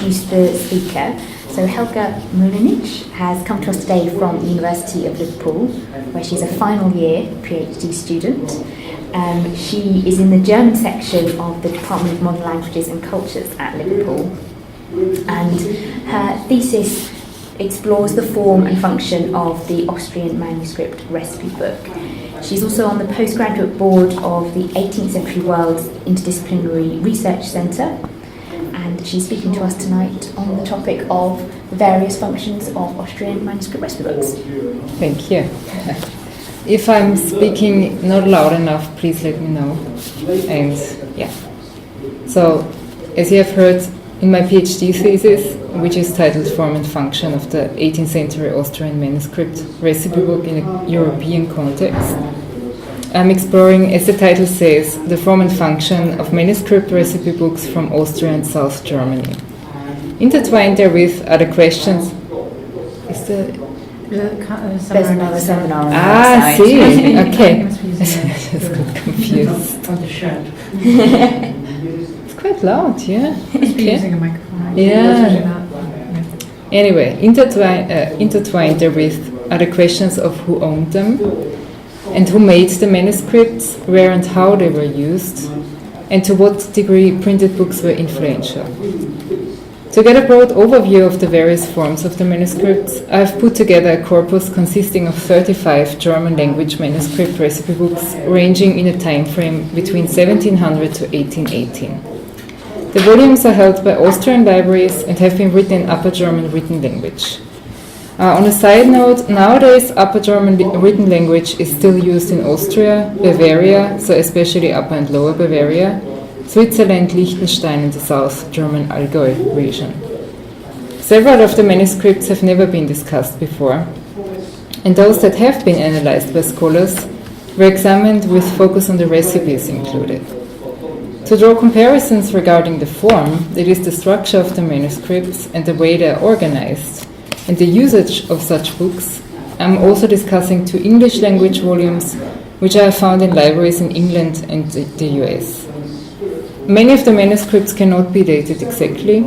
introduce the speaker. So Helga Mullneritsch has come to us today from the University of Liverpool, where she's a final year PhD student. She is in the German section of the Department of Modern Languages and Cultures at Liverpool, and her thesis explores the form and function of the Austrian Manuscript recipe book. She's also on the postgraduate board of the 18th Century World's Interdisciplinary Research Centre, and she's speaking to us tonight on the topic of the various functions of Austrian manuscript recipe books. Thank you. If I'm speaking not loud enough, please let me know. And yeah. So, as you have heard, in my PhD thesis, which is titled Form and Function of the 18th Century Austrian Manuscript Recipe Book in a European Context, I'm exploring, as the title says, the form and function of manuscript recipe books from Austria and South Germany. Intertwined therewith are the questions. Is the There's another seminar on the website. See, okay. I just got confused. On the shirt. It's quite loud, yeah? Must be using a microphone. Yeah. Anyway, intertwined therewith are the questions of who owned them, and who made the manuscripts, where and how they were used, and to what degree printed books were influential. To get a broad overview of the various forms of the manuscripts, I have put together a corpus consisting of 35 German language manuscript recipe books ranging in a time frame between 1700 to 1818. The volumes are held by Austrian libraries and have been written in Upper German written language. On a side note, nowadays Upper German written language is still used in Austria, Bavaria, so especially Upper and Lower Bavaria, Switzerland, Liechtenstein and the South German Allgäu region. Several of the manuscripts have never been discussed before, and those that have been analyzed by scholars were examined with focus on the recipes included. To draw comparisons regarding the form, that is the structure of the manuscripts and the way they are organized, and the usage of such books, I'm also discussing 2 English language volumes which I have found in libraries in England and the US. Many of the manuscripts cannot be dated exactly,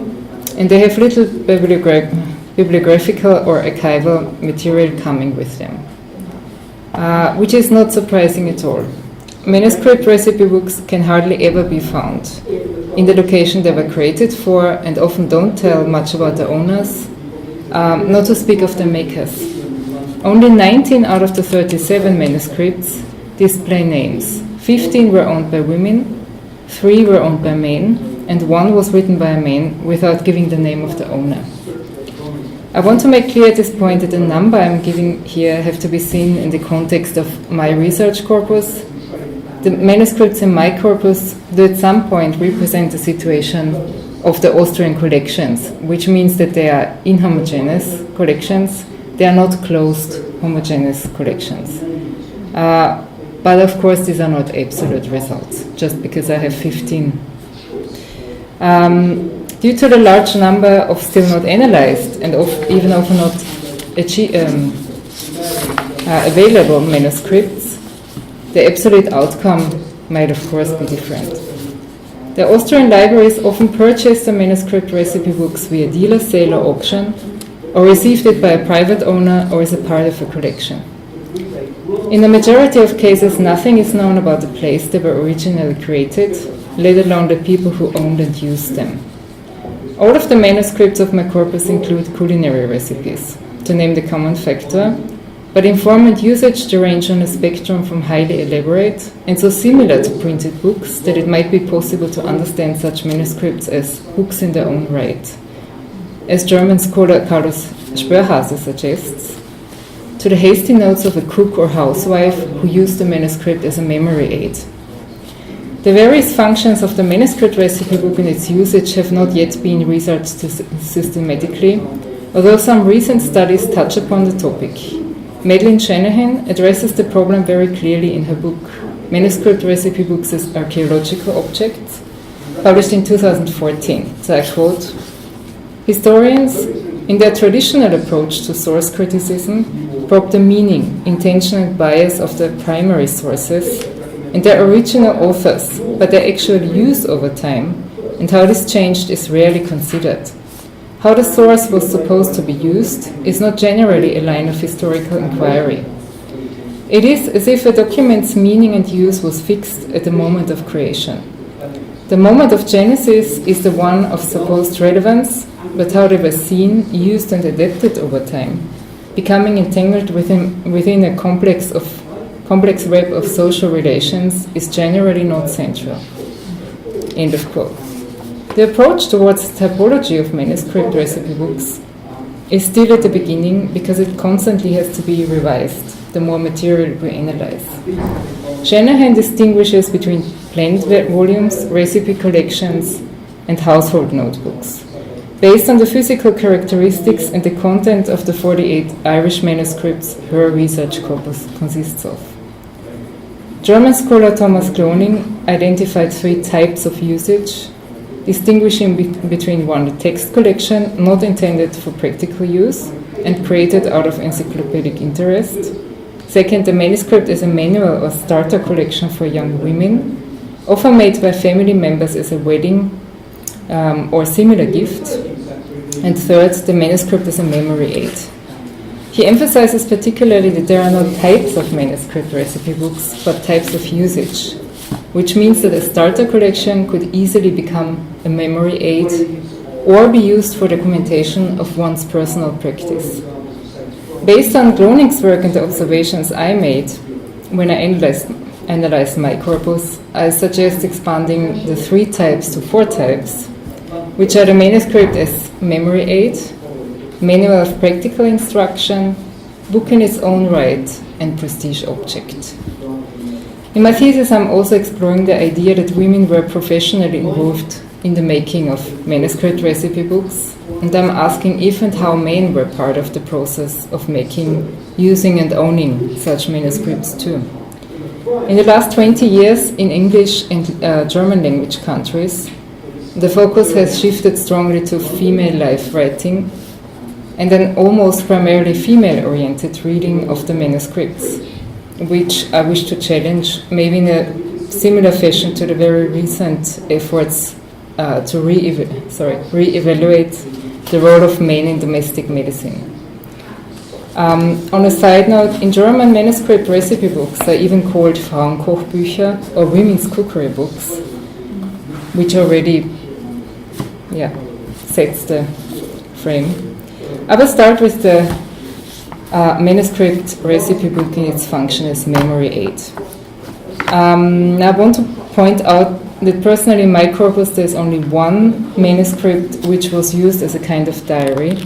and they have little bibliographical or archival material coming with them, which is not surprising at all. Manuscript recipe books can hardly ever be found in the location they were created for, and often don't tell much about the owners, not to speak of the makers. Only 19 out of the 37 manuscripts display names. 15 were owned by women, 3 were owned by men, and 1 was written by a man without giving the name of the owner. I want to make clear at this point that the number I'm giving here have to be seen in the context of my research corpus. The manuscripts in my corpus do at some point represent the situation of the Austrian collections, which means that they are inhomogeneous collections. They are not closed homogeneous collections. But of course, these are not absolute results, just because I have 15. Due to the large number of still not analyzed and even often not available manuscripts, the absolute outcome might of course be different. The Austrian libraries often purchase the manuscript recipe books via dealer sale or auction, or received it by a private owner or as a part of a collection. In the majority of cases, nothing is known about the place they were originally created, let alone the people who owned and used them. All of the manuscripts of my corpus include culinary recipes, to name the common factor, but in form and usage they range on a spectrum from highly elaborate and so similar to printed books that it might be possible to understand such manuscripts as books in their own right, as German scholar Carlos Spörhase suggests, to the hasty notes of a cook or housewife who used the manuscript as a memory aid. The various functions of the manuscript recipe book and its usage have not yet been researched systematically, although some recent studies touch upon the topic. Madeleine Shanahan addresses the problem very clearly in her book, Manuscript Recipe Books as Archaeological Objects, published in 2014. So I quote, "Historians, in their traditional approach to source criticism, probe the meaning, intention and bias of their primary sources and their original authors, but their actual use over time and how this changed is rarely considered. how the source was supposed to be used is not generally a line of historical inquiry. It is as if a document's meaning and use was fixed at the moment of creation. The moment of genesis is the one of supposed relevance, but how they were seen, used and adapted over time, becoming entangled within a complex web of social relations, is generally not central. End of quote. The approach towards the typology of manuscript recipe books is still at the beginning because it constantly has to be revised the more material we analyze. Shanahan distinguishes between blend volumes, recipe collections, and household notebooks, based on the physical characteristics and the content of the 48 Irish manuscripts her research corpus consists of. German scholar Thomas Gloning identified 3 types of usage, distinguishing between one, the text collection, not intended for practical use and created out of encyclopedic interest. Second, the manuscript as a manual or starter collection for young women, often made by family members as a wedding or similar gift. And third, the manuscript as a memory aid. He emphasizes particularly that there are not types of manuscript recipe books, but types of usage, which means that a starter collection could easily become a memory aid or be used for documentation of one's personal practice. Based on Gloning's work and the observations I made when I analyzed my corpus, I suggest expanding the 3 types to 4 types, which are the manuscript as memory aid, manual of practical instruction, book in its own right, and prestige object. In my thesis, I'm also exploring the idea that women were professionally involved in the making of manuscript recipe books, and I'm asking if and how men were part of the process of making, using and owning such manuscripts too. In the last 20 years, in English and German language countries, the focus has shifted strongly to female life writing and an almost primarily female-oriented reading of the manuscripts, which I wish to challenge, maybe in a similar fashion to the very recent efforts to re-evaluate the role of men in domestic medicine. On a side note, in German, manuscript recipe books are even called Frauenkochbücher or women's cookery books, which already sets the frame. I will start with the manuscript recipe book in its function as memory aid. I want to point out that personally in my corpus there's only one manuscript which was used as a kind of diary,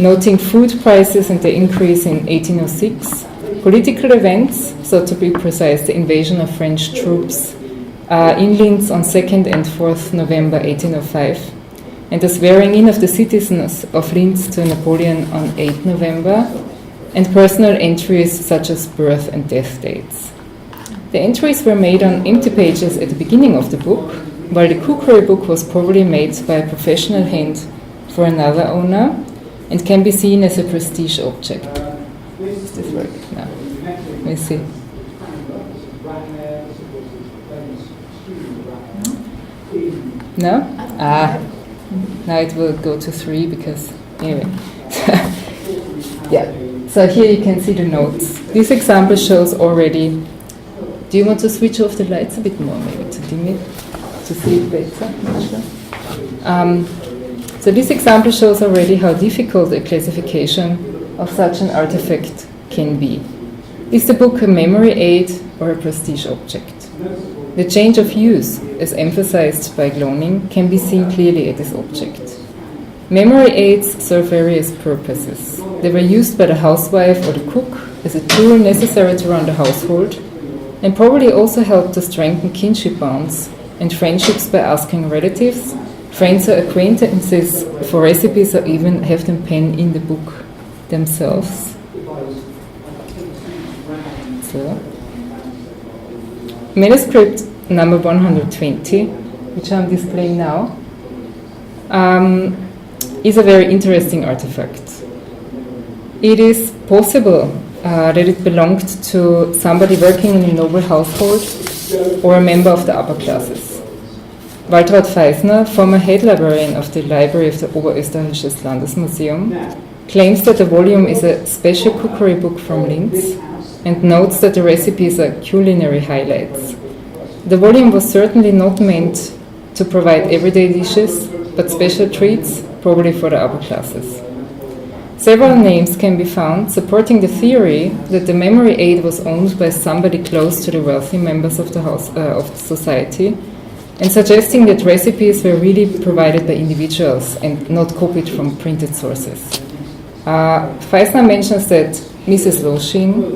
noting food prices and the increase in 1806, political events, so to be precise, the invasion of French troops in Linz on 2nd and 4th November 1805, and the swearing in of the citizens of Linz to Napoleon on 8th November, and personal entries such as birth and death dates. The entries were made on empty pages at the beginning of the book, while the cookery book was probably made by a professional hand for another owner and can be seen as a prestige object. Does this work? No. Let me see. No? Now it will go to 3 because, anyway. So here you can see the notes. This example shows already. Do you want to switch off the lights a bit more, maybe, to dim it, to see it better? So this example shows already how difficult a classification of such an artifact can be. Is the book a memory aid or a prestige object? The change of use, as emphasized by Gloning, can be seen clearly at this object. Memory aids serve various purposes. They were used by the housewife or the cook as a tool necessary to run the household, and probably also helped to strengthen kinship bonds and friendships by asking relatives, friends or acquaintances for recipes, or even have them pen in the book themselves. So, manuscript number 120, which I'm displaying now, is a very interesting artifact. It is possible that it belonged to somebody working in a noble household or a member of the upper classes. Waltraud Feisner, former head librarian of the Library of the Oberösterreichisches Landesmuseum, claims that the volume is a special cookery book from Linz and notes that the recipes are culinary highlights. The volume was certainly not meant to provide everyday dishes, but special treats, probably for the upper classes. Several names can be found supporting the theory that the memory aid was owned by somebody close to the wealthy members of the society, and suggesting that recipes were really provided by individuals and not copied from printed sources. Feisner mentions that Mrs. Loshin,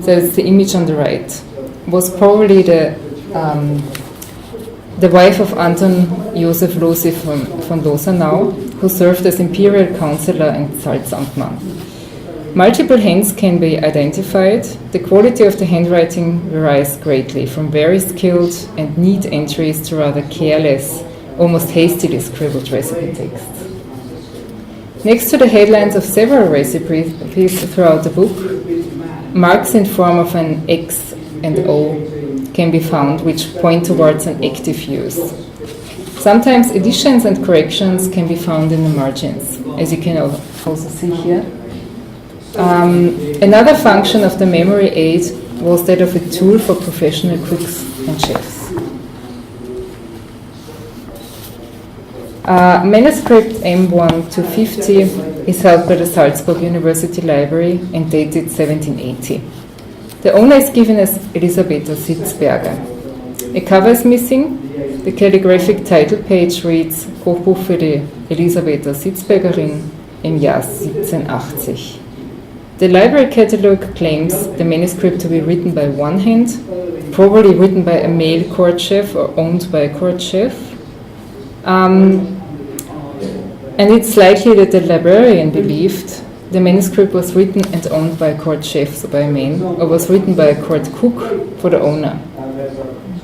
that's the image on the right, was probably the wife of Anton Josef Losi von Losenau, who served as imperial counselor and Salzamtmann. Multiple hands can be identified. The quality of the handwriting varies greatly, from very skilled and neat entries to rather careless, almost hastily scribbled recipe texts. Next to the headlines of several recipes throughout the book, marks in form of an X and O can be found, which point towards an active use. Sometimes additions and corrections can be found in the margins, as you can also see here. Another function of the memory aid was that of a tool for professional cooks and chefs. Manuscript M1-50 is held by the Salzburg University Library and dated 1780. The owner is given as Elisabetta Sitzberger. A cover is missing. The calligraphic title page reads Hochbuch für die Elisabetta Sitzbergerin im Jahr 1780. The library catalogue claims the manuscript to be written by one hand, probably written by a male court chef or owned by a court chef. And it's likely that the librarian believed the manuscript was written and owned by a court chef, so by a man, or was written by a court cook for the owner.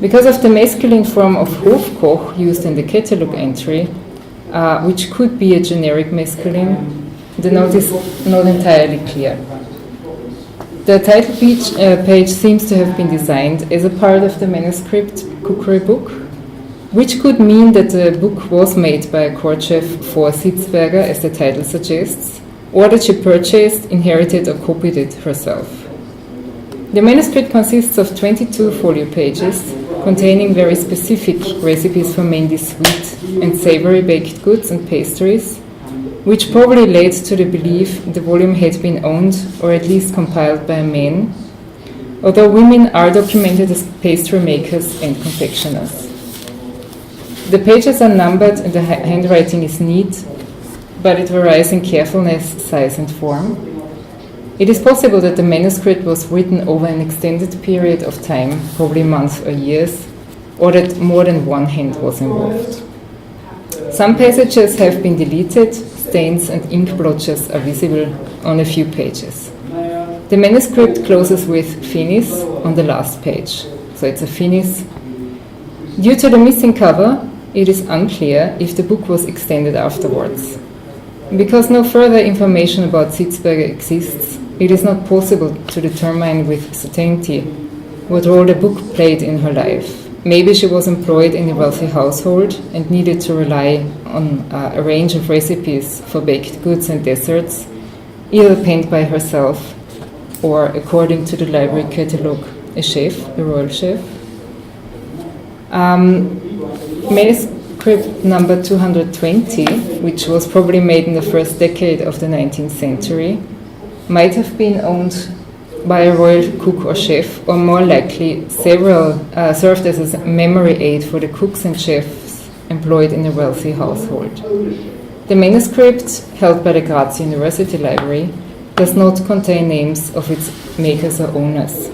Because of the masculine form of Hofkoch used in the catalogue entry, which could be a generic masculine, the note is not entirely clear. The title page seems to have been designed as a part of the manuscript cookery book, which could mean that the book was made by a court chef for Sitzberger, as the title suggests, or that she purchased, inherited, or copied it herself. The manuscript consists of 22 folio pages containing very specific recipes for mainly sweet and savory baked goods and pastries, which probably led to the belief the volume had been owned or at least compiled by a man, although women are documented as pastry makers and confectioners. The pages are numbered and the handwriting is neat, but it varies in carefulness, size and form. It is possible that the manuscript was written over an extended period of time, probably months or years, or that more than one hand was involved. Some passages have been deleted, stains and ink blotches are visible on a few pages. The manuscript closes with finis on the last page, so it's a finis. Due to the missing cover, it is unclear if the book was extended afterwards. Because no further information about Sitzberger exists, it is not possible to determine with certainty what role the book played in her life. Maybe she was employed in a wealthy household and needed to rely on a range of recipes for baked goods and desserts, either penned by herself or, according to the library catalogue, a chef, a royal chef. Manuscript number 220, which was probably made in the first decade of the 19th century, might have been owned by a royal cook or chef, or more likely served as a memory aid for the cooks and chefs employed in a wealthy household. The manuscript, held by the Graz University Library, does not contain names of its makers or owners.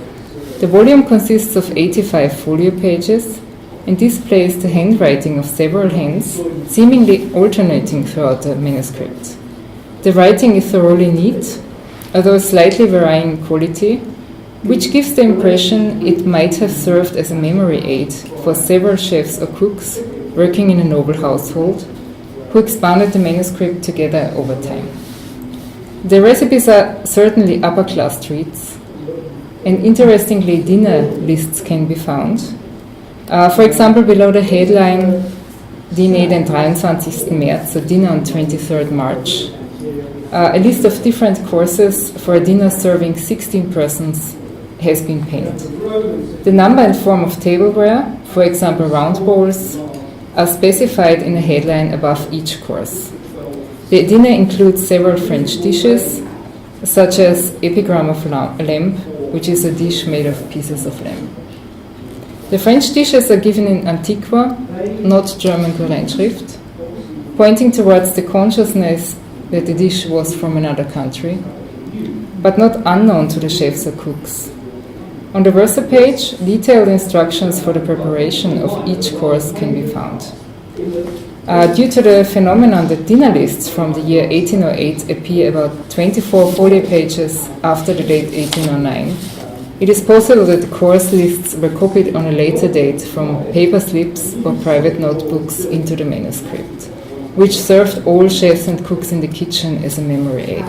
The volume consists of 85 folio pages and displays the handwriting of several hands, seemingly alternating throughout the manuscript. The writing is thoroughly neat, although slightly varying quality, which gives the impression it might have served as a memory aid for several chefs or cooks working in a noble household, who expanded the manuscript together over time. The recipes are certainly upper-class treats, and interestingly dinner lists can be found, For example, below the headline Diner den 23. März, so dinner on 23rd March, a list of different courses for a dinner serving 16 persons has been penned. The number and form of tableware, for example round bowls, are specified in a headline above each course. The dinner includes several French dishes, such as epigram of lamb, which is a dish made of pieces of lamb. The French dishes are given in Antiqua, not German Kleinschrift, pointing towards the consciousness that the dish was from another country, but not unknown to the chefs or cooks. On the versa page, detailed instructions for the preparation of each course can be found. Due to the phenomenon that dinner lists from the year 1808 appear about 24 folio pages after the date 1809, it is possible that the course lists were copied on a later date from paper slips or private notebooks into the manuscript, which served all chefs and cooks in the kitchen as a memory aid.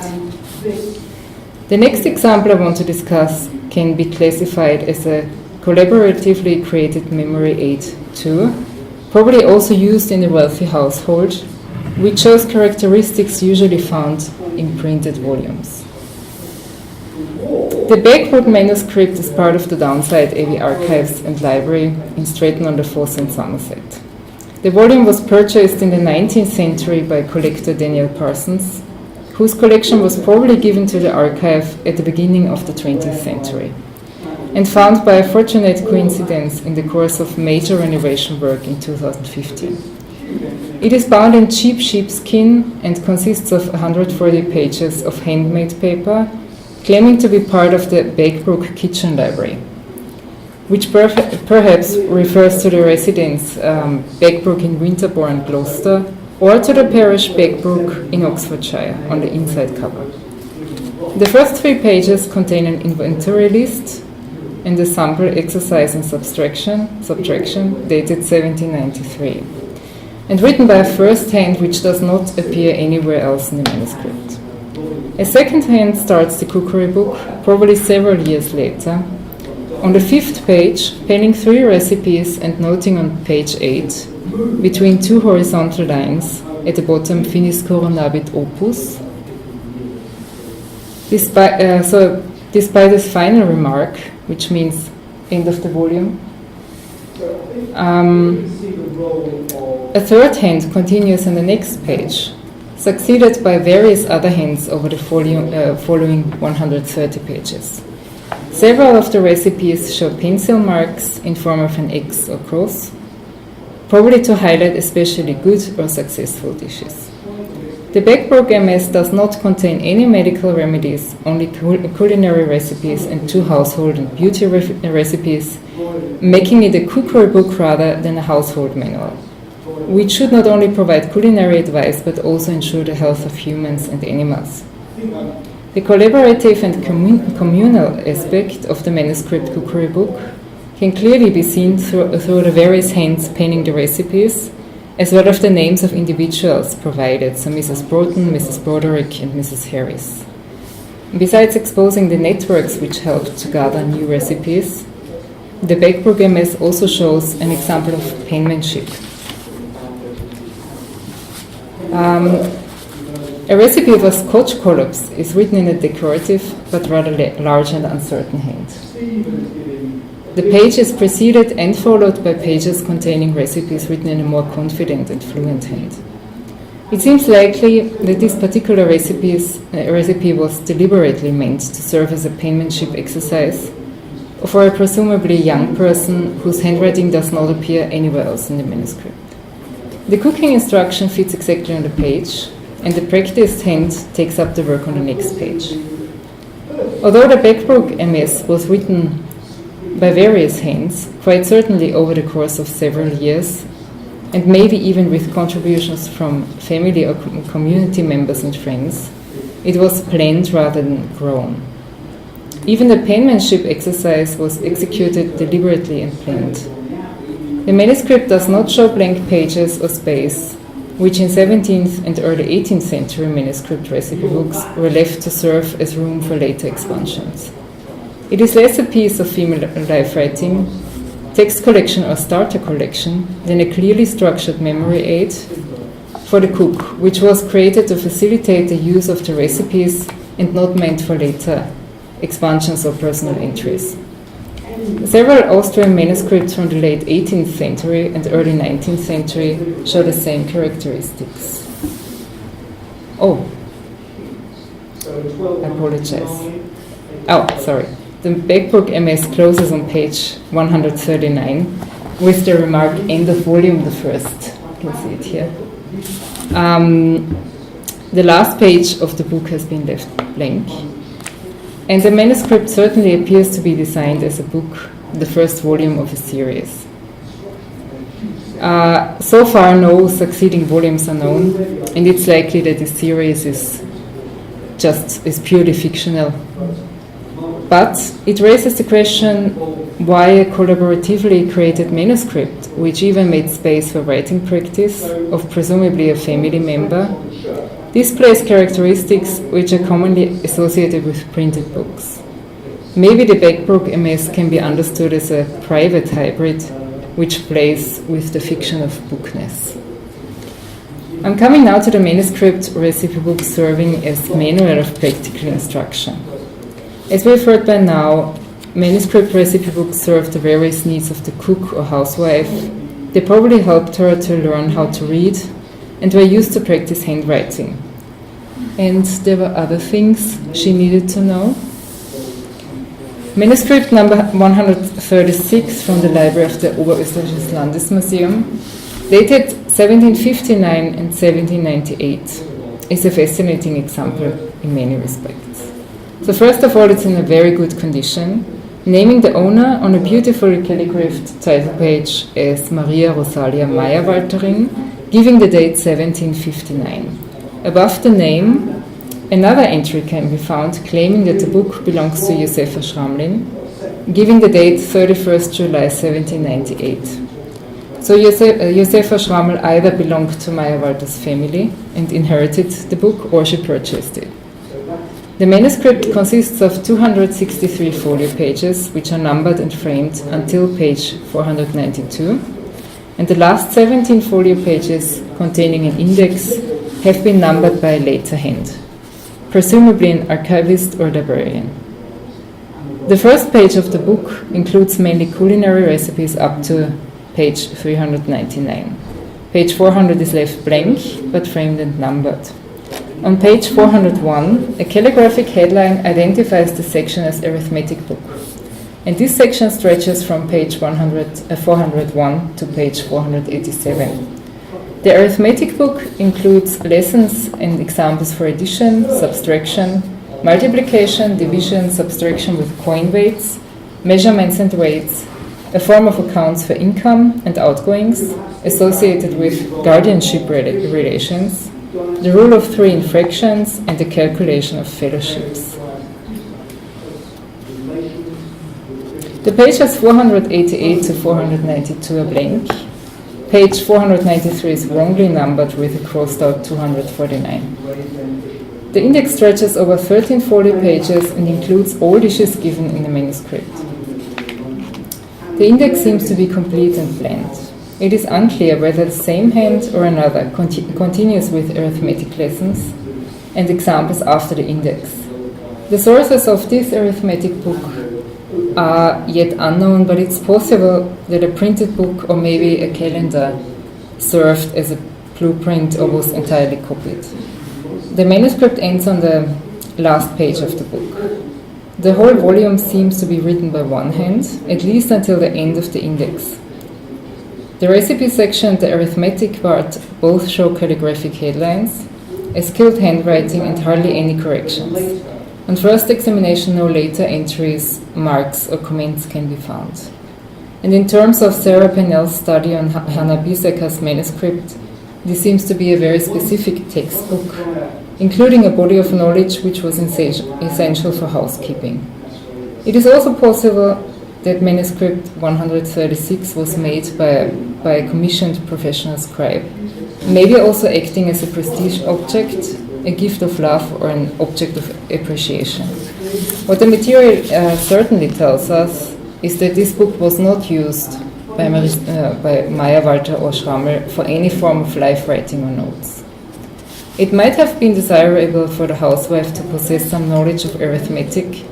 The next example I want to discuss can be classified as a collaboratively created memory aid too, probably also used in a wealthy household, which shows characteristics usually found in printed volumes. The Beckbrook manuscript is part of the Downside Abbey Archives and Library in Stratton-on-the-Foss in Somerset. The volume was purchased in the 19th century by collector Daniel Parsons, whose collection was probably given to the archive at the beginning of the 20th century, and found by a fortunate coincidence in the course of major renovation work in 2015. It is bound in cheap sheepskin and consists of 140 pages of handmade paper, claiming to be part of the Beckbrook Kitchen Library, which perhaps refers to the residence Beckbrook in Winterbourne, Gloucester, or to the parish Beckbrook in Oxfordshire on the inside cover. The first 3 pages contain an inventory list and a sample exercise in subtraction, dated 1793, and written by a first hand which does not appear anywhere else in the manuscript. A second hand starts the cookery book, probably several years later. On the 5th page, penning 3 recipes and noting on page 8, between 2 horizontal lines, at the bottom, finis coronabit opus. Despite this final remark, which means end of the volume, a third hand continues on the next page, succeeded by various other hands over the following 130 pages. Several of the recipes show pencil marks in form of an X or cross, probably to highlight especially good or successful dishes. The Beckbrook MS does not contain any medical remedies, only culinary recipes and 2 household and beauty recipes, making it a cookery book rather than a household manual, which should not only provide culinary advice but also ensure the health of humans and animals. The collaborative and communal aspect of the manuscript cookery book can clearly be seen through the various hands penning the recipes, as well as the names of individuals provided, so Mrs. Broughton, Mrs. Broderick, and Mrs. Harris. Besides exposing the networks which helped to gather new recipes, the Beckbrook MS also shows an example of penmanship. A recipe of a Scotch collops is written in a decorative but rather large and uncertain hand. The page is preceded and followed by pages containing recipes written in a more confident and fluent hand. It seems likely that this particular recipe was deliberately meant to serve as a penmanship exercise for a presumably young person whose handwriting does not appear anywhere else in the manuscript. The cooking instruction fits exactly on the page, and the practiced hand takes up the work on the next page. Although the Beckbrook MS was written by various hands, quite certainly over the course of several years, and maybe even with contributions from family or community members and friends, it was planned rather than grown. Even the penmanship exercise was executed deliberately and planned. The manuscript does not show blank pages or space, which in 17th and early 18th century manuscript recipe books were left to serve as room for later expansions. It is less a piece of female life writing, text collection or starter collection than a clearly structured memory aid for the cook, which was created to facilitate the use of the recipes and not meant for later expansions or personal entries. Several Austrian manuscripts from the late 18th century and early 19th century show the same characteristics. Oh, I apologize. Oh, sorry. The Beckbrook MS closes on page 139 with the remark end of volume the first. You can see it here. The last page of the book has been left blank. And the manuscript certainly appears to be designed as a book, the first volume of a series. So far, no succeeding volumes are known, and it's likely that the series is purely fictional. But it raises the question why a collaboratively created manuscript, which even made space for writing practice of presumably a family member, displays characteristics which are commonly associated with printed books. Maybe the Beckbrook MS can be understood as a private hybrid which plays with the fiction of bookness. I'm coming now to the manuscript recipe book serving as manual of practical instruction. As we've heard by now, manuscript recipe books serve the various needs of the cook or housewife. They probably helped her to learn how to read and were used to practice handwriting. And there were other things she needed to know. Manuscript number 136 from the library of the Oberösterreichisches Landesmuseum, dated 1759 and 1798, is a fascinating example in many respects. So first of all, it's in a very good condition, naming the owner on a beautifully calligraphed title page as Maria Rosalia Meyer-Walterin, giving the date 1759. Above the name, another entry can be found claiming that the book belongs to Josefa Schramlin, giving the date 31st July 1798. So Josefa Schrammel either belonged to Meyer-Walter's family and inherited the book, or she purchased it. The manuscript consists of 263 folio pages, which are numbered and framed until page 492, and the last 17 folio pages, containing an index, have been numbered by a later hand, presumably an archivist or librarian. The first page of the book includes mainly culinary recipes up to page 399. Page 400 is left blank, but framed and numbered. On page 401, a calligraphic headline identifies the section as arithmetic book, and this section stretches from page 401 to page 487. The arithmetic book includes lessons and examples for addition, subtraction, multiplication, division, subtraction with coin weights, measurements and weights, a form of accounts for income and outgoings associated with guardianship relations, the rule of 3 in fractions, and the calculation of fellowships. The pages 488 to 492 are blank. Page 493 is wrongly numbered with a crossed out 249. The index stretches over 13 folio pages and includes all dishes given in the manuscript. The index seems to be complete and planned. It is unclear whether the same hand or another continues with arithmetic lessons and examples after the index. The sources of this arithmetic book are yet unknown, but it's possible that a printed book or maybe a calendar served as a blueprint or was entirely copied. The manuscript ends on the last page of the book. The whole volume seems to be written by one hand, at least until the end of the index. The recipe section and the arithmetic part both show calligraphic headlines, a skilled handwriting, and hardly any corrections. On first examination, no later entries, marks, or comments can be found. And in terms of Sarah Pennell's study on Hannah Biesecker's manuscript, this seems to be a very specific textbook, including a body of knowledge which was essential for housekeeping. It is also possible that manuscript 136 was made by a commissioned professional scribe, maybe also acting as a prestige object, a gift of love, or an object of appreciation. What the material certainly tells us is that this book was not used by Meyer Walter or Schrammel for any form of life writing or notes. It might have been desirable for the housewife to possess some knowledge of arithmetic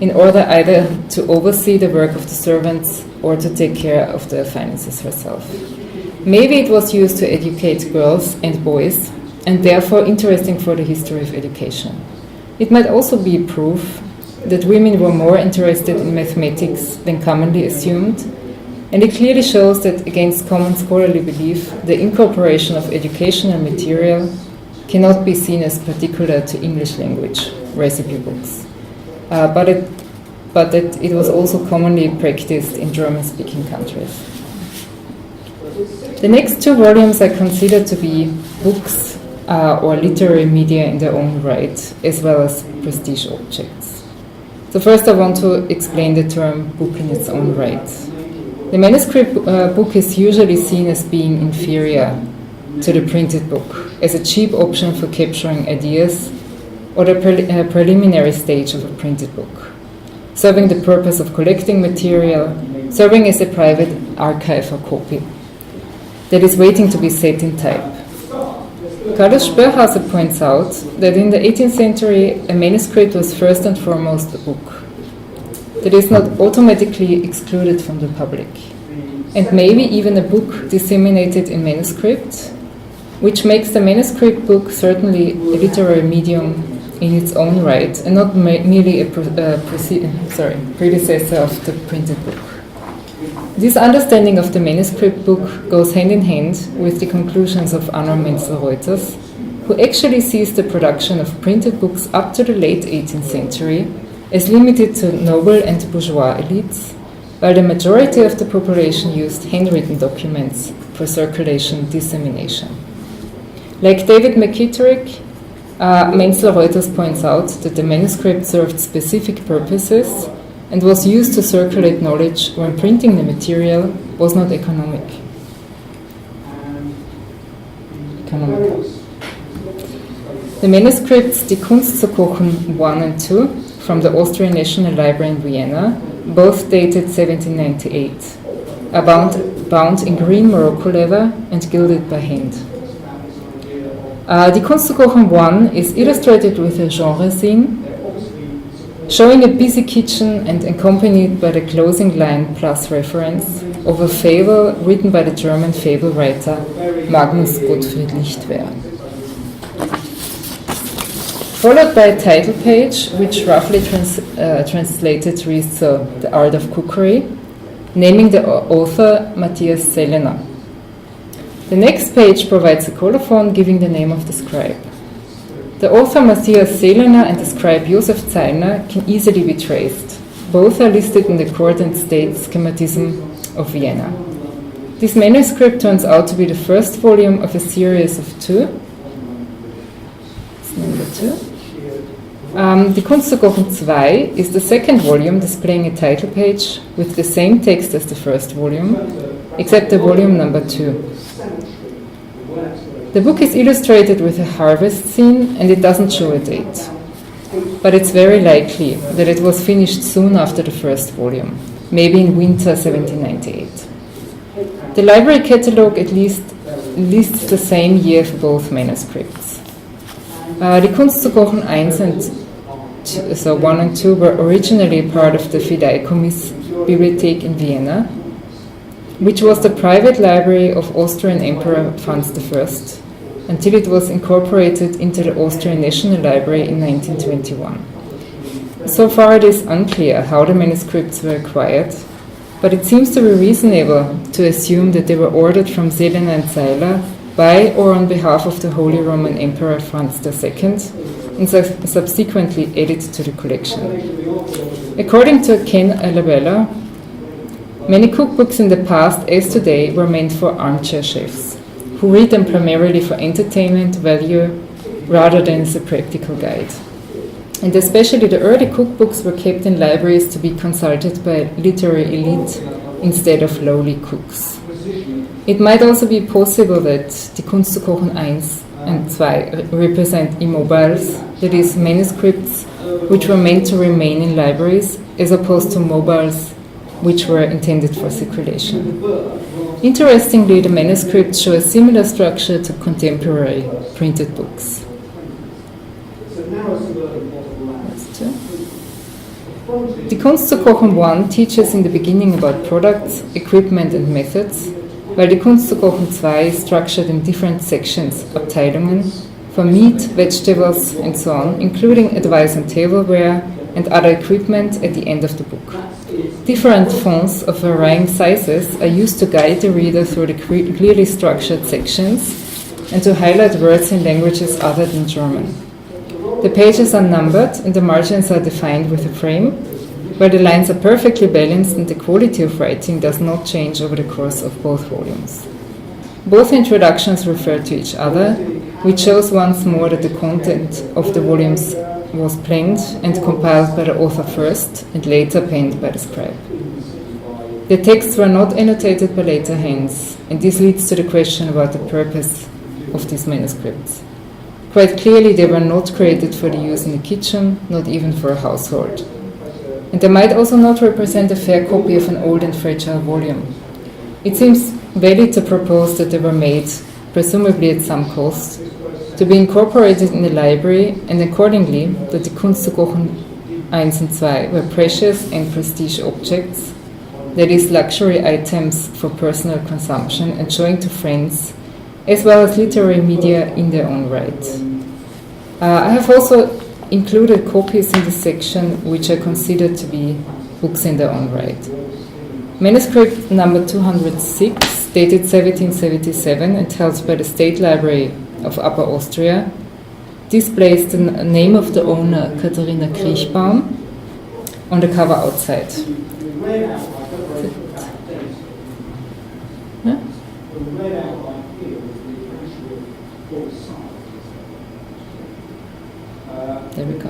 in order either to oversee the work of the servants or to take care of the finances herself. Maybe it was used to educate girls and boys, and therefore interesting for the history of education. It might also be proof that women were more interested in mathematics than commonly assumed, and it clearly shows that against common scholarly belief, the incorporation of educational material cannot be seen as particular to English language recipe books, but that it was also commonly practiced in German-speaking countries. The next two volumes I consider to be books or literary media in their own right, as well as prestige objects. So first I want to explain the term book in its own right. The manuscript book is usually seen as being inferior to the printed book, as a cheap option for capturing ideas or the preliminary stage of a printed book, serving the purpose of collecting material, serving as a private archive or copy that is waiting to be set in type. Carlos Spörhase points out that in the 18th century a manuscript was first and foremost a book that is not automatically excluded from the public, and maybe even a book disseminated in manuscript, which makes the manuscript book certainly a literary medium in its own right and not merely a predecessor of the printed book. This understanding of the manuscript book goes hand in hand with the conclusions of Anna Menzel-Reuters, who actually sees the production of printed books up to the late 18th century as limited to noble and bourgeois elites, while the majority of the population used handwritten documents for circulation dissemination. Like David McKitterick, Menzel-Reuters points out that the manuscript served specific purposes and was used to circulate knowledge when printing the material was not economical. The manuscripts Die Kunst zu kochen 1 and 2 from the Austrian National Library in Vienna, both dated 1798, are bound in green Morocco leather and gilded by hand. Die Kunst zu kochen 1 is illustrated with a genre scene, showing a busy kitchen and accompanied by the closing line plus reference of a fable written by the German fable writer Magnus Gottfried Lichtwer. Followed by a title page, which roughly translated reads The Art of Cookery, naming the author Matthias Sellener. The next page provides a colophon giving the name of the scribe. The author Matthias Sellener and the scribe Josef Zeilner can easily be traced. Both are listed in the Court and State Schematism of Vienna. This manuscript turns out to be the first volume of a series of two. It's number 2. Die Kunst zu kochen 2 is the second volume displaying a title page with the same text as the first volume, except the volume number 2. The book is illustrated with a harvest scene and it doesn't show a date. But it's very likely that it was finished soon after the first volume, maybe in winter 1798. The library catalogue at least lists the same year for both manuscripts. Die Kunst zu kochen 1 and 2 were originally part of the Fideikommiss Bibliothek in Vienna, which was the private library of Austrian Emperor Franz I, until it was incorporated into the Austrian National Library in 1921. So far it is unclear how the manuscripts were acquired, but it seems to be reasonable to assume that they were ordered from Sellener and Zeilner by or on behalf of the Holy Roman Emperor Franz II, and subsequently added to the collection. According to Ken Alabella, many cookbooks in the past, as today, were meant for armchair chefs, who read them primarily for entertainment value rather than as a practical guide. And especially the early cookbooks were kept in libraries to be consulted by literary elite instead of lowly cooks. It might also be possible that Die Kunst zu kochen 1 and 2 represent immobiles, that is, manuscripts which were meant to remain in libraries, as opposed to mobiles which were intended for circulation. Interestingly, the manuscripts show a similar structure to contemporary printed books. Die Kunst zu kochen 1 teaches in the beginning about products, equipment and methods, while die Kunst zu kochen 2 is structured in different sections, Abteilungen, for meat, vegetables and so on, including advice on tableware and other equipment at the end of the book. Different fonts of varying sizes are used to guide the reader through the clearly structured sections and to highlight words in languages other than German. The pages are numbered and the margins are defined with a frame, where the lines are perfectly balanced and the quality of writing does not change over the course of both volumes. Both introductions refer to each other, which shows once more that the content of the volumes was planned and compiled by the author first and later penned by the scribe. The texts were not annotated by later hands, and this leads to the question about the purpose of these manuscripts. Quite clearly, they were not created for the use in the kitchen, not even for a household. And they might also not represent a fair copy of an old and fragile volume. It seems valid to propose that they were made, presumably at some cost, to be incorporated in the library, and accordingly that the Kunst zu kochen 1 and 2 were precious and prestige objects, that is, luxury items for personal consumption and showing to friends, as well as literary media in their own right. I have also included copies in the section which are considered to be books in their own right. Manuscript number 206, dated 1777 and held by the State Library of Upper Austria, displays the name of the owner, Katharina Kriechbaum, on the cover outside. Yeah? There we go.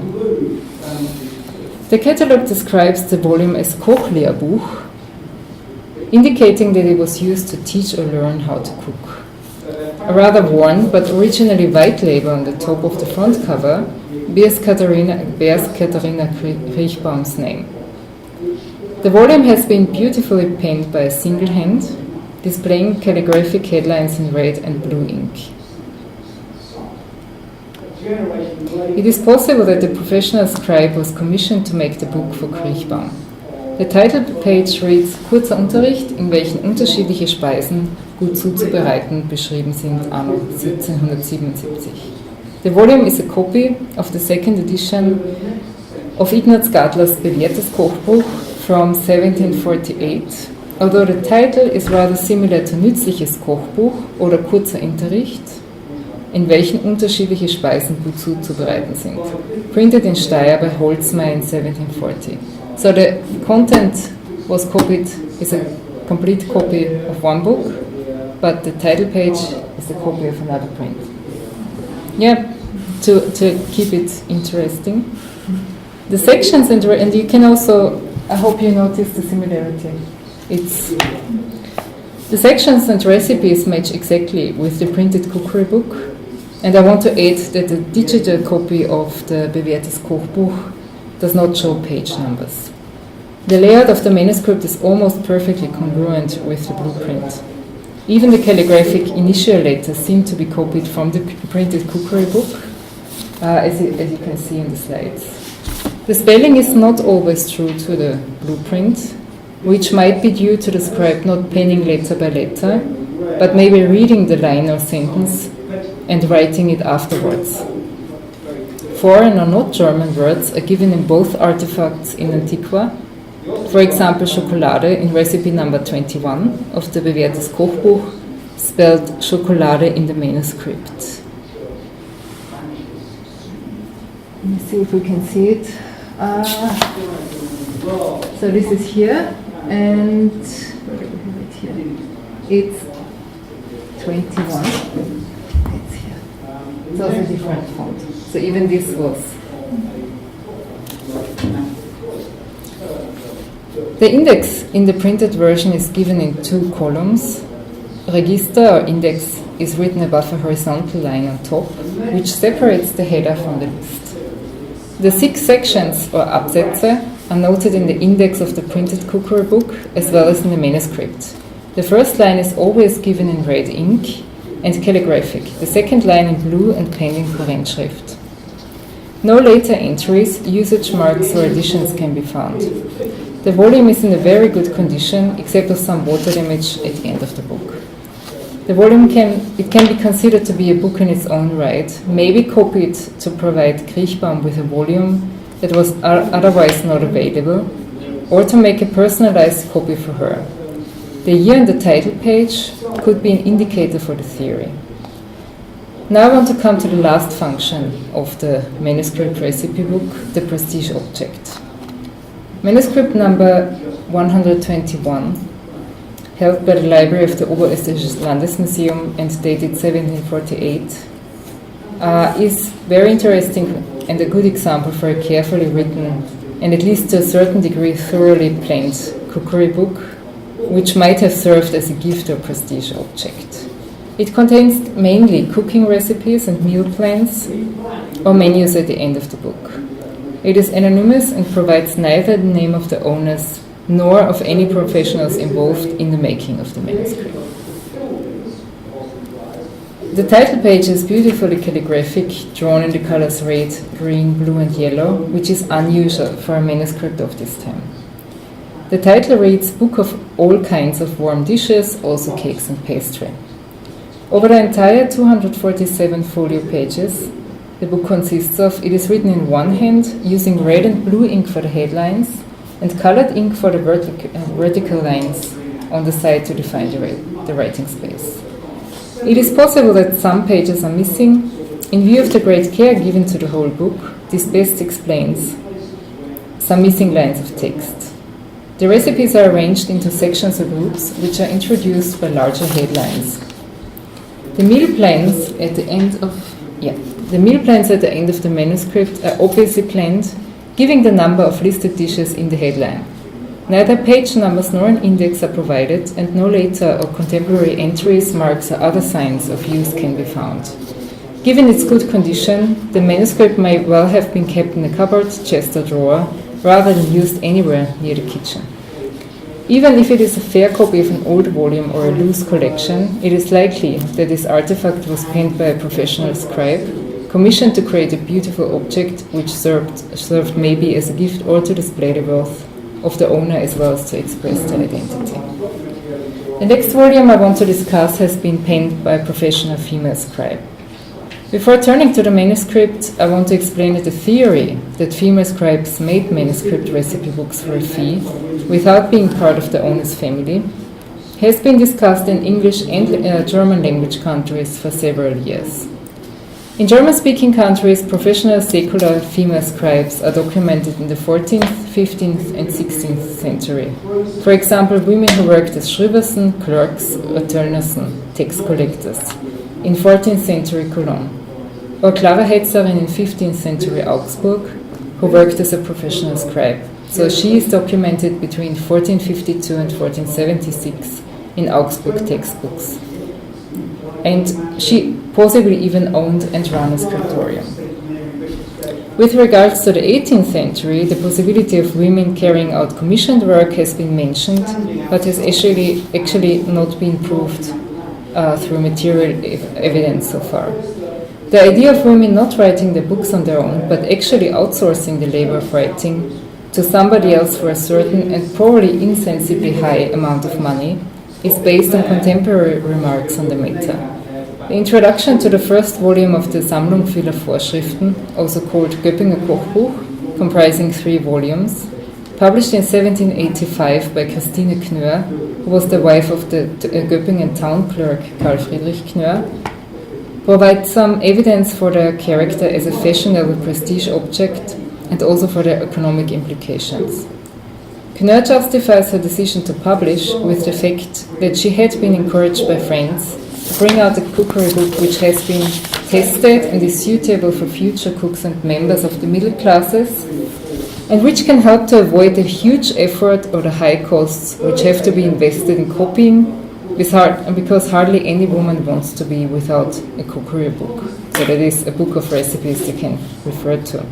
The catalogue describes the volume as Kochlehrbuch, indicating that it was used to teach or learn how to cook. A rather worn but originally white label on the top of the front cover bears Katharina Kriechbaum's name. The volume has been beautifully penned by a single hand, displaying calligraphic headlines in red and blue ink. It is possible that the professional scribe was commissioned to make the book for Kriechbaum. The title page reads Kurzer Unterricht, in welchen unterschiedliche Speisen gut zuzubereiten beschrieben sind, anno 1777. The volume is a copy of the second edition of Ignaz Gadler's Bewährtes Kochbuch from 1748, although the title is rather similar to Nützliches Kochbuch oder Kurzer Unterricht, in welchen unterschiedliche Speisen gut zuzubereiten sind, printed in Steyr by Holzmeier in 1740. So the content was copied, is a complete copy of one book, but the title page is a copy of another print. Yeah, to keep it interesting. The sections, and you can also, I hope you notice the similarity. The sections and recipes match exactly with the printed cookery book. And I want to add that the digital copy of the Bewährtes Kochbuch does not show page numbers. The layout of the manuscript is almost perfectly congruent with the blueprint. Even the calligraphic initial letters seem to be copied from the printed cookery book, as you can see in the slides. The spelling is not always true to the blueprint, which might be due to the scribe not penning letter by letter, but maybe reading the line or sentence and writing it afterwards. Foreign or not German words are given in both artifacts in Antiqua. For example, Schokolade in recipe number 21 of the Bewährtes Kochbuch, spelled Schokolade in the manuscript. Let me see if we can see it. So this is here, and where do we have it here? It's 21. It's here. It's also a different font. So even this was. The index in the printed version is given in 2 columns. Register or index is written above a horizontal line on top, which separates the header from the list. The 6 sections or Absätze are noted in the index of the printed cookery book as well as in the manuscript. The first line is always given in red ink and calligraphic, the second line in blue and penned in Kurrentschrift. No later entries, usage marks or additions can be found. The volume is in a very good condition, except of some water damage at the end of the book. The volume can be considered to be a book in its own right, maybe copied to provide Kriechbaum with a volume that was otherwise not available, or to make a personalized copy for her. The year on the title page could be an indicator for the theory. Now I want to come to the last function of the manuscript recipe book, the prestige object. Manuscript number 121, held by the library of the Oberösterreichisches Landesmuseum and dated 1748, is very interesting and a good example for a carefully written and at least to a certain degree thoroughly planned cookery book, which might have served as a gift or prestige object. It contains mainly cooking recipes and meal plans or menus at the end of the book. It is anonymous and provides neither the name of the owners nor of any professionals involved in the making of the manuscript. The title page is beautifully calligraphic, drawn in the colors red, green, blue and yellow, which is unusual for a manuscript of this time. The title reads Book of All Kinds of Warm Dishes, also cakes and pastry. Over the entire 247 folio pages the book consists of, it is written in one hand using red and blue ink for the headlines and colored ink for the vertical lines on the side to define the writing space. It is possible that some pages are missing. In view of the great care given to the whole book, this best explains some missing lines of text. The recipes are arranged into sections or groups which are introduced by larger headlines. The meal plans at the end of the manuscript are obviously planned, giving the number of listed dishes in the headline. Neither page numbers nor an index are provided, and no later or contemporary entries, marks, or other signs of use can be found. Given its good condition, the manuscript may well have been kept in a cupboard, chest, or drawer, rather than used anywhere near the kitchen. Even if it is a fair copy of an old volume or a loose collection, it is likely that this artifact was penned by a professional scribe, commissioned to create a beautiful object which served maybe as a gift or to display the wealth of the owner as well as to express their identity. The next volume I want to discuss has been penned by a professional female scribe. Before turning to the manuscript, I want to explain that the theory that female scribes made manuscript recipe books for a fee without being part of the owner's family has been discussed in English and German language countries for several years. In German-speaking countries, professional secular female scribes are documented in the 14th, 15th and 16th century. For example, women who worked as Schribersen, clerks, or Töllnersen, tax collectors, in 14th century Cologne, or Clara Hetzerin in 15th century Augsburg, who worked as a professional scribe. So she is documented between 1452 and 1476 in Augsburg textbooks. And she possibly even owned and ran a scriptorium. With regards to the 18th century, the possibility of women carrying out commissioned work has been mentioned, but has actually not been proved through material evidence so far. The idea of women not writing the books on their own, but actually outsourcing the labor of writing to somebody else for a certain and probably insensibly high amount of money, is based on contemporary remarks on the matter. The introduction to the first volume of the Sammlung vieler Vorschriften, also called Göppinger Kochbuch, comprising 3 volumes, published in 1785 by Christine Knör, who was the wife of the Göppingen town clerk Karl Friedrich Knör, provides some evidence for their character as a fashionable prestige object and also for their economic implications. Knör justifies her decision to publish with the fact that she had been encouraged by friends to bring out a cookery book which has been tested and is suitable for future cooks and members of the middle classes, and which can help to avoid the huge effort or the high costs which have to be invested in copying, because hardly any woman wants to be without a cookery book. So that is a book of recipes they can refer to.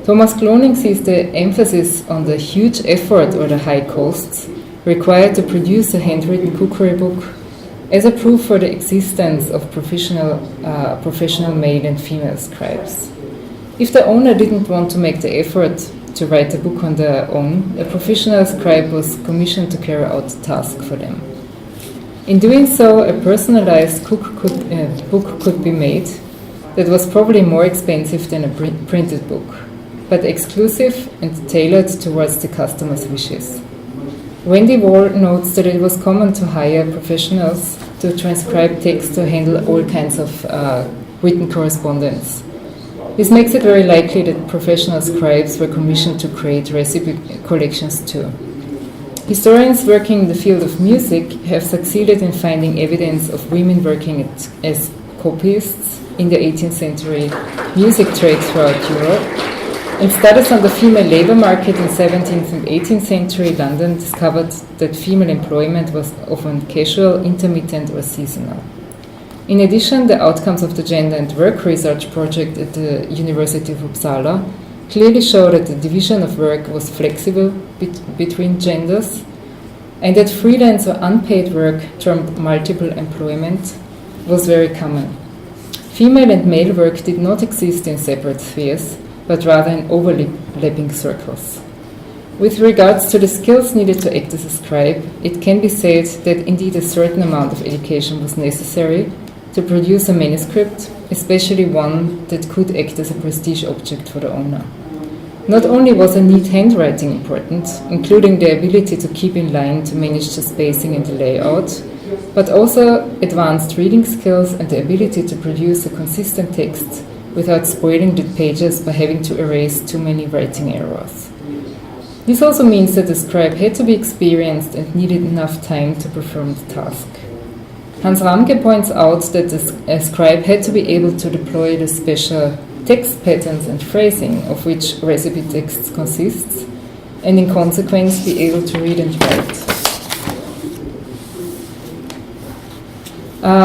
Thomas Cloning sees the emphasis on the huge effort or the high costs required to produce a handwritten cookery book as a proof for the existence of professional male and female scribes. If the owner didn't want to make the effort to write the book on their own, a professional scribe was commissioned to carry out the task for them. In doing so, a personalized book could be made that was probably more expensive than a printed book, but exclusive and tailored towards the customer's wishes. Wendy Wall notes that it was common to hire professionals to transcribe text to handle all kinds of written correspondence. This makes it very likely that professional scribes were commissioned to create recipe collections too. Historians working in the field of music have succeeded in finding evidence of women working as copyists in the 18th century music trade throughout Europe. And studies on the female labor market in 17th and 18th century London discovered that female employment was often casual, intermittent, or seasonal. In addition, the outcomes of the Gender and Work Research Project at the University of Uppsala clearly show that the division of work was flexible between genders, and that freelance or unpaid work, termed multiple employment, was very common. Female and male work did not exist in separate spheres, but rather in overlapping circles. With regards to the skills needed to act as a scribe, it can be said that indeed a certain amount of education was necessary to produce a manuscript, especially one that could act as a prestige object for the owner. Not only was a neat handwriting important, including the ability to keep in line to manage the spacing and the layout, but also advanced reading skills and the ability to produce a consistent text without spoiling the pages by having to erase too many writing errors. This also means that the scribe had to be experienced and needed enough time to perform the task. Hans Ramke points out that a scribe had to be able to deploy the special text patterns and phrasing of which recipe text consists, and in consequence be able to read and write.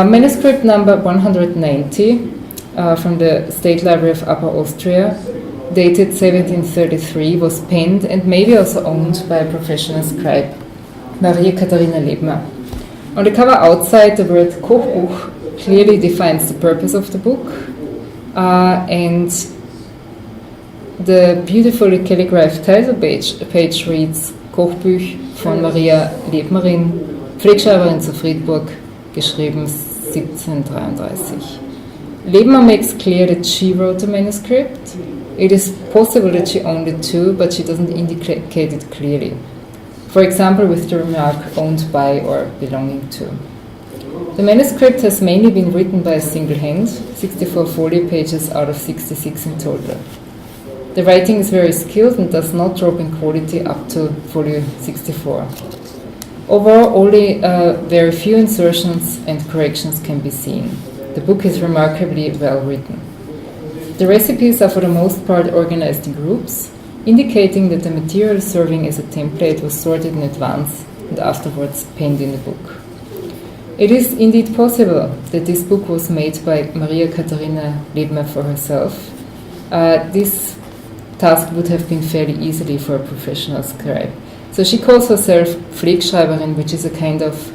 Manuscript number 190 from the State Library of Upper Austria, dated 1733, was penned and maybe also owned by a professional scribe, Maria Katharina Lebmer. On the cover outside, the word Kochbuch clearly defines the purpose of the book, and the beautifully calligraphed title page reads Kochbuch von Maria Lebmerin, Pflegschreiberin zu Friedburg, geschrieben 1733. Lebmer makes clear that she wrote the manuscript. It is possible that she owned it too, but she doesn't indicate it clearly. For example, with the remark owned by or belonging to. The manuscript has mainly been written by a single hand, 64 folio pages out of 66 in total. The writing is very skilled and does not drop in quality up to folio 64. Overall, only very few insertions and corrections can be seen. The book is remarkably well written. The recipes are for the most part organized in groups, indicating that the material serving as a template was sorted in advance and afterwards penned in the book. It is indeed possible that this book was made by Maria Katharina Lebmer for herself. This task would have been fairly easily for a professional scribe. So she calls herself Pflegschreiberin, which is a kind of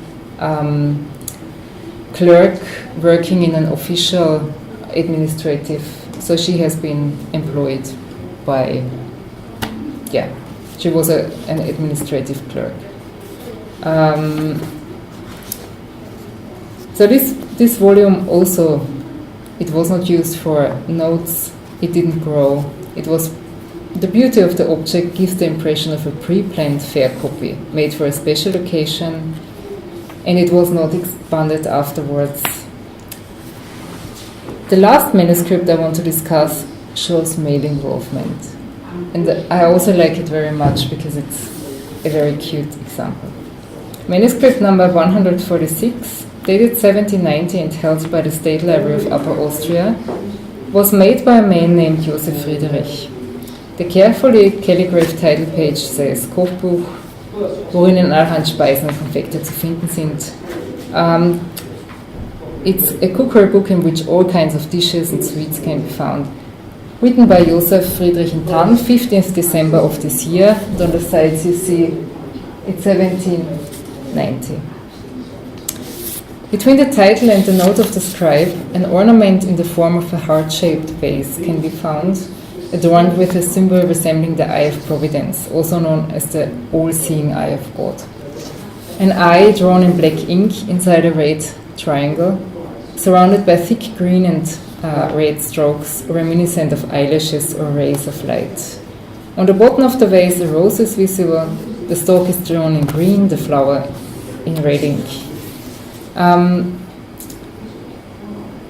clerk working in an official administrative, so she has been employed by, she was an administrative clerk. So this volume also, it was not used for notes, it didn't grow. It was, the beauty of the object gives the impression of a pre-planned fair copy, made for a special occasion, and it was not expanded afterwards. The last manuscript I want to discuss shows male involvement. And I also like it very much because it's a very cute example. Manuscript number 146, dated 1790 and held by the State Library of Upper Austria, was made by a man named Josef Friedrich. The carefully calligraphed title page says Kochbuch, worin allerhand Speisen und Konfekte zu finden sind. It's a cookery book in which all kinds of dishes and sweets can be found. written by Joseph Friedrich and Tann, 15th December of this year. And on the sides you see it's 1790. Between the title and the note of the scribe, an ornament in the form of a heart-shaped vase can be found, adorned with a symbol resembling the eye of providence, also known as the all-seeing eye of God. An eye drawn in black ink inside a red triangle, surrounded by thick green and red strokes reminiscent of eyelashes or rays of light. On the bottom of the vase, a rose is visible. The stalk is drawn in green, the flower in red ink.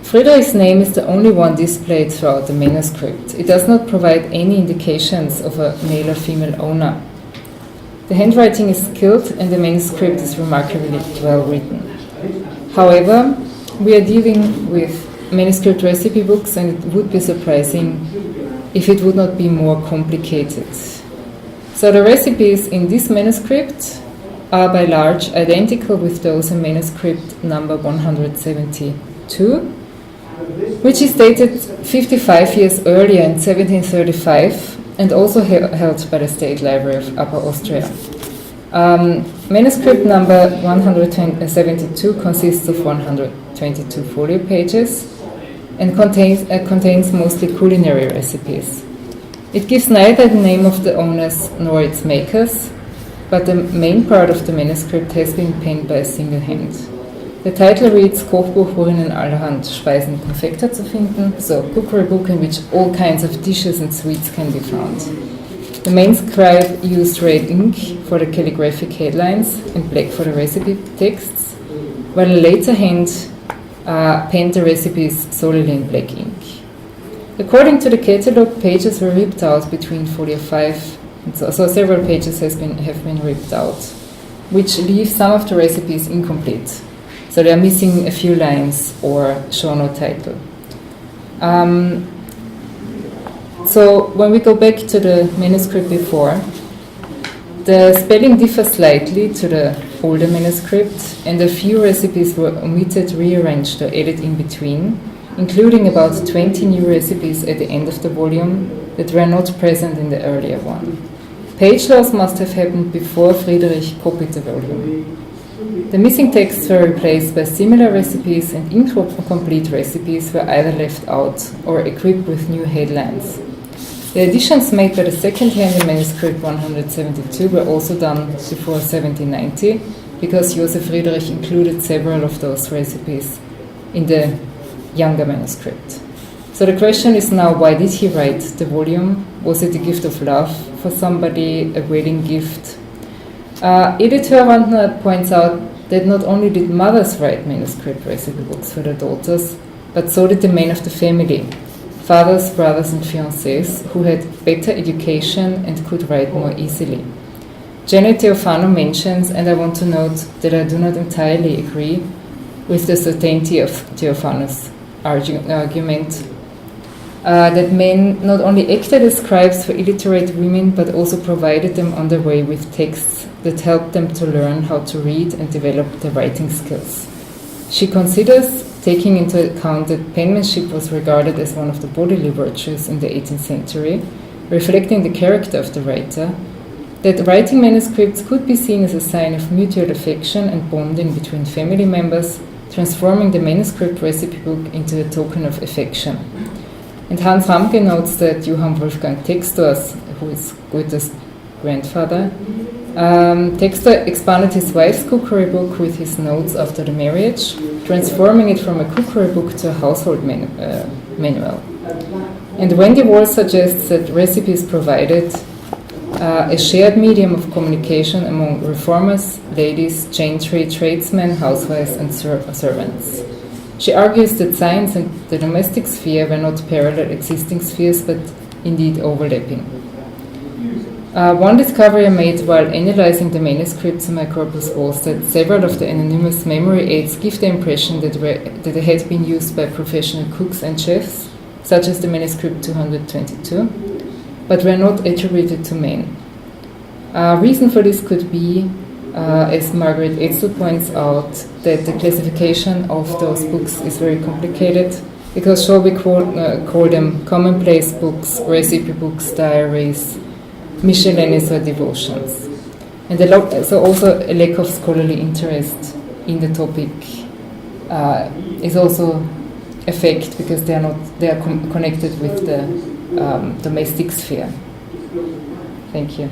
Friedrich's name is the only one displayed throughout the manuscript. It does not provide any indications of a male or female owner. The handwriting is skilled and the manuscript is remarkably well written. However, we are dealing with manuscript recipe books, and it would be surprising if it would not be more complicated. So the recipes in this manuscript are by large identical with those in manuscript number 172, which is dated 55 years earlier in 1735 and also held by the State Library of Upper Austria. Manuscript number 172 consists of 122 folio pages and contains mostly culinary recipes. It gives neither the name of the owners nor its makers, but the main part of the manuscript has been penned by a single hand. The title reads Kochbuch, worin in allerhand Speisen und Konfekte zu finden, so cookery book in which all kinds of dishes and sweets can be found. The main scribe used red ink for the calligraphic headlines and black for the recipe texts, while a later hand penned the recipes solely in black ink. According to the catalogue, pages were ripped out between folio 5 and so several pages have been ripped out, which leaves some of the recipes incomplete. So they are missing a few lines or show no title. So when we go back to the manuscript before, the spelling differs slightly to the older manuscript, and a few recipes were omitted, rearranged, or added in between, including about 20 new recipes at the end of the volume that were not present in the earlier one. Page loss must have happened before Friedrich copied the volume. The missing texts were replaced by similar recipes, and incomplete recipes were either left out or equipped with new headlines. The additions made by the second-hand manuscript 172 were also done before 1790, because Joseph Friedrich included several of those recipes in the younger manuscript. So the question is now, why did he write the volume? Was it a gift of love for somebody, a wedding gift? Edith Hörwandner points out that not only did mothers write manuscript recipe books for their daughters, but so did the men of the family, fathers, brothers and fiancés, who had better education and could write more easily. Janet Theophano mentions, and I want to note that I do not entirely agree with the certainty of Theophano's argument, that men not only acted as scribes for illiterate women, but also provided them on their way with texts that helped them to learn how to read and develop their writing skills. She considers, taking into account that penmanship was regarded as one of the bodily virtues in the 18th century, reflecting the character of the writer, that writing manuscripts could be seen as a sign of mutual affection and bonding between family members, transforming the manuscript recipe book into a token of affection. And Hans Ramke notes that Johann Wolfgang Textor's, who is Goethe's grandfather, Textor expanded his wife's cookery book with his notes after the marriage, transforming it from a cookery book to a household manual. And Wendy Wall suggests that recipes provided a shared medium of communication among reformers, ladies, gentry, tradesmen, housewives, and servants. She argues that science and the domestic sphere were not parallel existing spheres, but indeed overlapping. One discovery I made while analyzing the manuscripts in my corpus was that several of the anonymous memory aids give the impression that they had been used by professional cooks and chefs, such as the manuscript 222, but were not attributed to men. Reason for this could be, as Margaret Etzel points out, that the classification of those books is very complicated because shall we call them commonplace books, recipe books, diaries, miscellaneous or devotions. And so also a lack of scholarly interest in the topic is also a fact, because they are connected with the domestic sphere. Thank you.